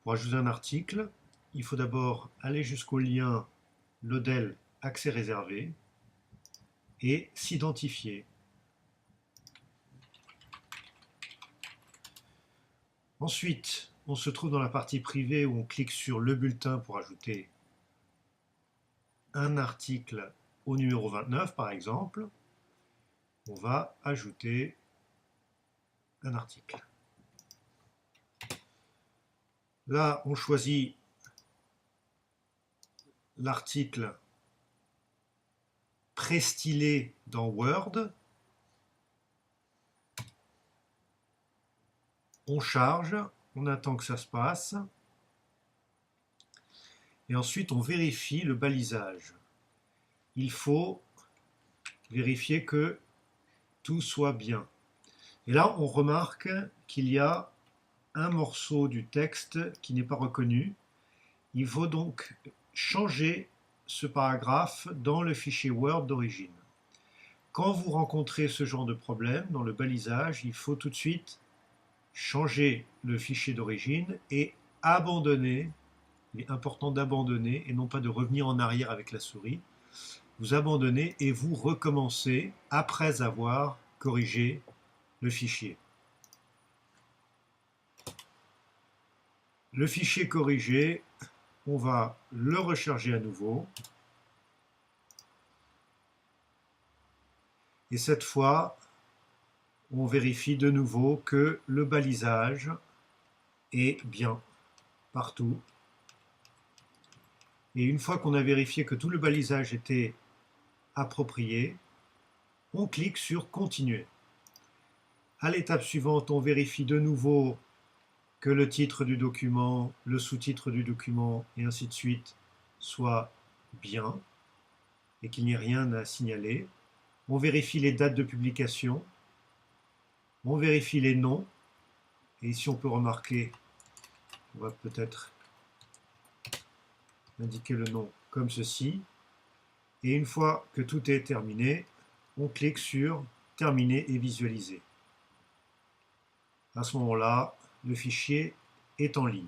Pour ajouter un article, il faut d'abord aller jusqu'au lien Lodel accès réservé et s'identifier. Ensuite, on se trouve dans la partie privée où on clique sur le bulletin pour ajouter un article au numéro 29 par exemple. On va ajouter un article. Là, on choisit l'article pré-stylé dans Word. On charge, on attend que ça se passe. Et ensuite, on vérifie le balisage. Il faut vérifier que tout soit bien. Et là, on remarque qu'il y a un morceau du texte qui n'est pas reconnu. Il faut donc changer ce paragraphe dans le fichier Word d'origine. Quand vous rencontrez ce genre de problème dans le balisage, il faut tout de suite changer le fichier d'origine et abandonner. Il est important d'abandonner et non pas de revenir en arrière avec la souris. Vous abandonnez et vous recommencez après avoir corrigé le fichier. Le fichier corrigé, on va le recharger à nouveau. Et cette fois, on vérifie de nouveau que le balisage est bien partout. Et une fois qu'on a vérifié que tout le balisage était approprié, on clique sur Continuer. À l'étape suivante, on vérifie de nouveau que le titre du document, le sous-titre du document et ainsi de suite soient bien et qu'il n'y ait rien à signaler. On vérifie les dates de publication, on vérifie les noms, et ici on peut remarquer, on va peut-être indiquer le nom comme ceci, et une fois que tout est terminé, on clique sur Terminer et visualiser. À ce moment-là, le fichier est en ligne.